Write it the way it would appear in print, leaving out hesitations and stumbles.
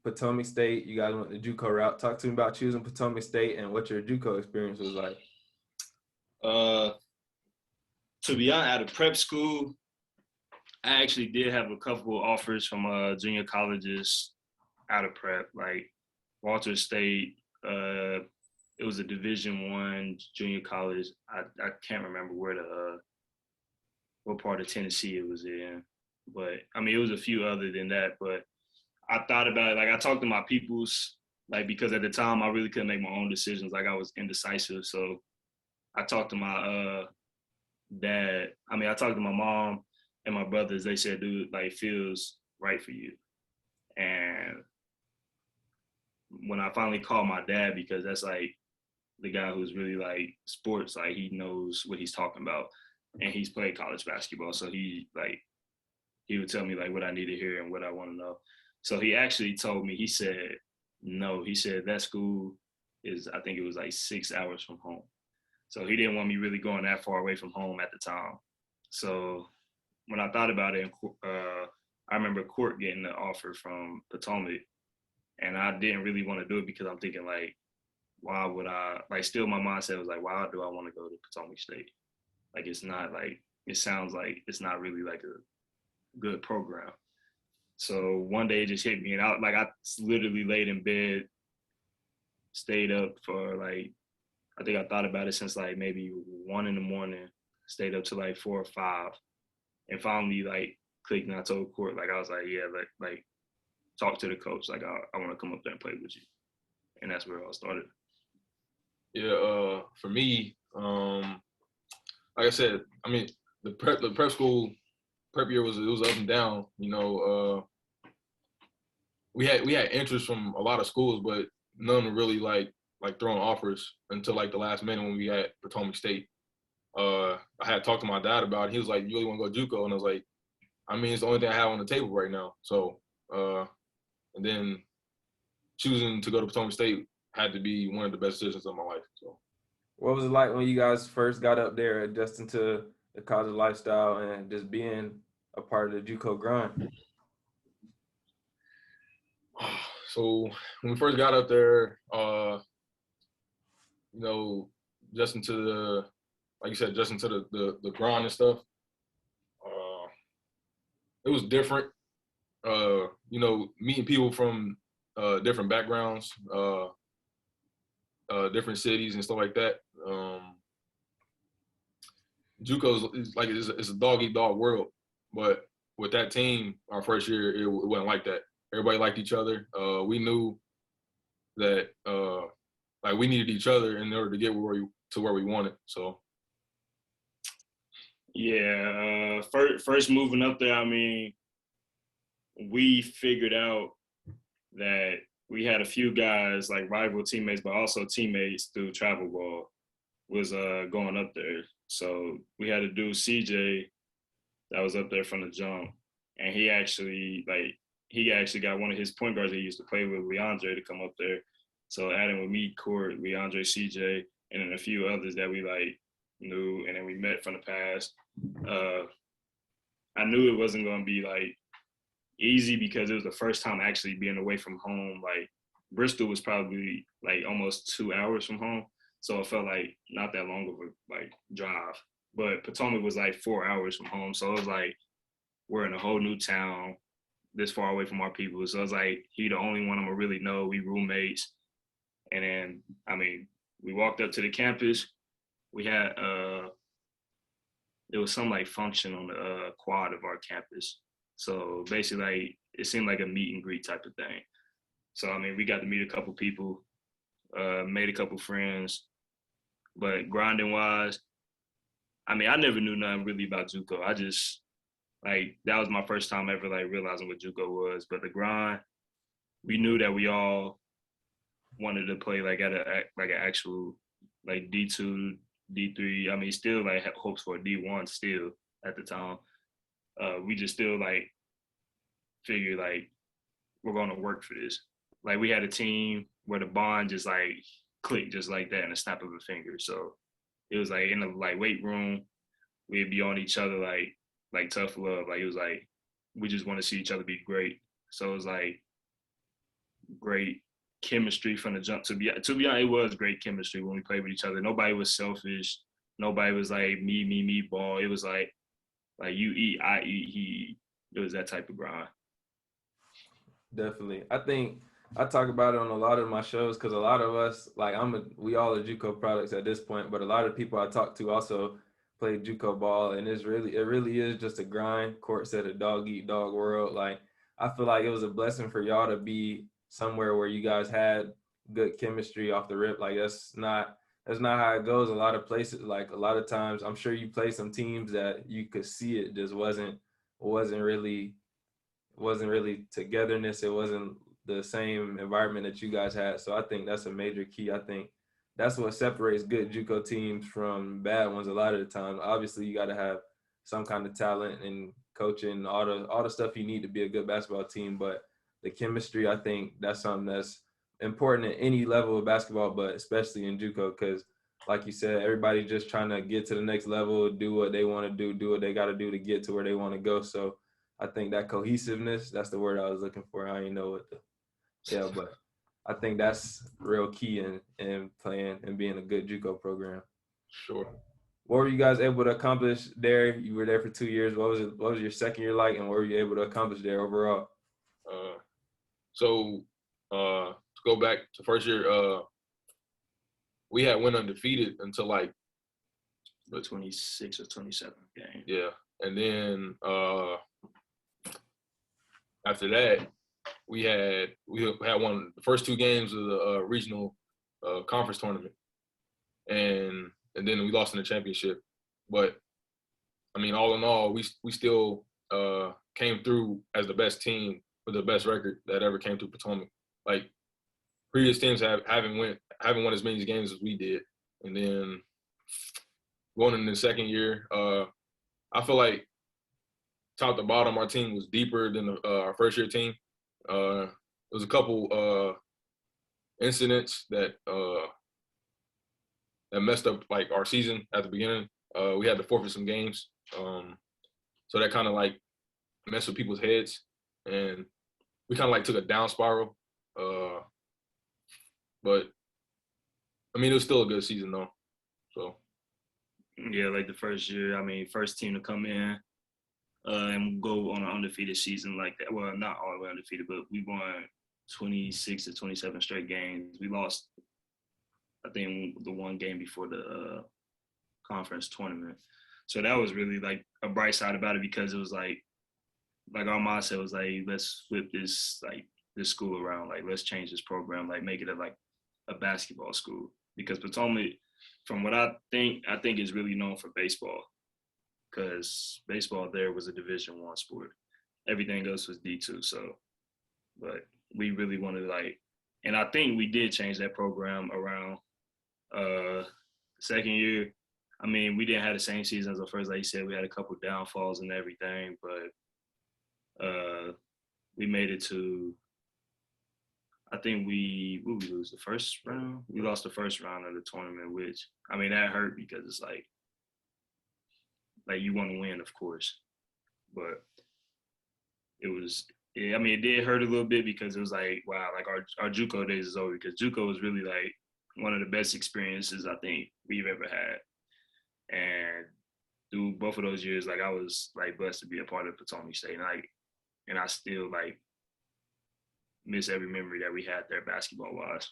Potomac State. You guys went the JUCO route. Talk to me about choosing Potomac State and what your JUCO experience was like. Uh, to be honest, out of prep school, I actually did have a couple of offers from junior colleges out of prep, like Walter State. It was a Division I junior college. I can't remember where what part of Tennessee it was in, but I mean it was a few other than that. But I thought about it. Like I talked to my peoples, like because at the time I really couldn't make my own decisions. Like I was indecisive, so I talked to my dad. I mean, I talked to my mom and my brothers. They said, "Dude, like feels right for you." And when I finally called my dad, because that's like the guy who's really like sports, like he knows what he's talking about, and he's played college basketball, so he would tell me like what I need to hear and what I want to know. So he actually told me. He said, "No," he said that school is, I think it was like 6 hours from home. So he didn't want me really going that far away from home at the time. So when I thought about it, I remember Court getting the offer from Potomac, and I didn't really want to do it because I'm thinking like, why would I? Like, still my mindset was like, why do I want to go to Potomac State? Like, it's not like it sounds like it's not really like a good program. So one day it just hit me, and I literally laid in bed, stayed up for like I think I thought about it since like maybe 1 in the morning, stayed up to like 4 or 5, and finally like clicked. And I told Court, like I was like, yeah, like talk to the coach, like I want to come up there and play with you, and that's where it all started. Yeah, for me, like I said, I mean the prep school prep year was up and down. We had interest from a lot of schools, but none really like throwing offers until like the last minute when we had Potomac State. I had talked to my dad about it. He was like, "You really want to go JUCO?" And I was like, "I mean, it's the only thing I have on the table right now." So, and then choosing to go to Potomac State had to be one of the best decisions of my life. So, What was it like when you guys first got up there, adjusting to the college lifestyle and just being a part of the JUCO grind? so when we first got up there, just into the, like you said, just into the grind and stuff. It was different. Meeting people from different backgrounds, different cities and stuff like that. JUCO is like it's a dog eat dog world, but with that team, our first year it wasn't like that. Everybody liked each other. We knew that like we needed each other in order to get where we wanted. So Yeah, first moving up there, I mean, we figured out that we had a few guys like rival teammates, but also teammates through travel ball was going up there. So we had a dude CJ that was up there from the jump, and he actually got one of his point guards that he used to play with, Leandre, to come up there. So adding with me, Court, Leandre, CJ, and then a few others that we like knew, and then we met from the past. I knew it wasn't going to be like easy because it was the first time actually being away from home. Like Bristol was probably like almost 2 hours from home, so it felt like not that long of a like drive. But Potomac was like 4 hours from home, so it was like we're in a whole new town, this far away from our people. So it's like he the only one I'm gonna really know. We roommates, and then I mean we walked up to the campus. We had there was some like function on the quad of our campus. So basically, like it seemed like a meet and greet type of thing. So I mean, we got to meet a couple people, made a couple friends, but grinding wise, I mean, I never knew nothing really about JUCO. I just like that was my first time ever like realizing what JUCO was. But the grind, we knew that we all wanted to play like at an actual like D2, D3. I mean, still like hopes for a D1 still at the time. We just still like figured like we're gonna work for this. Like we had a team where the bond just like clicked just like that in a snap of a finger. So it was like in the like weight room, we'd be on each other like tough love. Like it was like we just want to see each other be great. So it was like great chemistry from the jump. To be honest, it was great chemistry when we played with each other. Nobody was selfish. Nobody was like me ball. It was like you eat, I eat, he eat. It was that type of grind. Definitely. I think I talk about it on a lot of my shows because a lot of us, like we all are JUCO products at this point, but a lot of people I talk to also play JUCO ball, and it really is just a grind. Court said a dog eat dog world. Like I feel like it was a blessing for y'all to be somewhere where you guys had good chemistry off the rip. Like that's not how it goes. A lot of places, like a lot of times, I'm sure you play some teams that you could see it just wasn't really togetherness. It wasn't the same environment that you guys had. So I think that's a major key. I think that's what separates good JUCO teams from bad ones a lot of the time. Obviously, you got to have some kind of talent and coaching, all the stuff you need to be a good basketball team. But the chemistry, I think that's something that's important at any level of basketball, but especially in JUCO because, like you said, everybody's just trying to get to the next level, do what they want to do what they got to do to get to where they want to go. So I think that cohesiveness, that's the word I was looking for. I didn't know but I think that's real key in playing and being a good JUCO program. Sure. What were you guys able to accomplish there? You were there for 2 years. What was your second year like, and what were you able to accomplish there overall? To go back to first year, we had went undefeated until like the 26 or 27 game. Yeah, and then after that, we had won the first 2 games of the regional conference tournament, and then we lost in the championship. But I mean, all in all, we still came through as the best team with the best record that ever came through Potomac. Like previous teams haven't won as many games as we did, and then going into the second year, I feel like top to bottom, our team was deeper than our first year team. There was a couple incidents that messed up like our season at the beginning. We had to forfeit some games, so that kind of like messed with people's heads, and we kind of like took a down spiral. But I mean, it was still a good season though. So yeah, like the first year, I mean, first team to come in and go on an undefeated season like that. Well, not all the way undefeated, but we won 26 to 27 straight games. We lost, I think, the one game before the conference tournament. So that was really like a bright side about it because it was like our mindset was like, let's flip this school around. Like, let's change this program. Like, make it a basketball school because Potomac, from what I think is really known for baseball. Because baseball there was a Division I sport. Everything else was D2. So, but we really wanted and I think we did change that program around second year. I mean, we didn't have the same season as the first. Like you said, we had a couple downfalls and everything, but we made it to. I think we lose the first round. We lost the first round of the tournament, which I mean that hurt because it's like you want to win, of course, but it was. I mean, it did hurt a little bit because it was like, wow, like our JUCO days is over because JUCO was really like one of the best experiences I think we've ever had, and through both of those years, like I was like blessed to be a part of Potomac State, and I still like miss every memory that we had there basketball wise.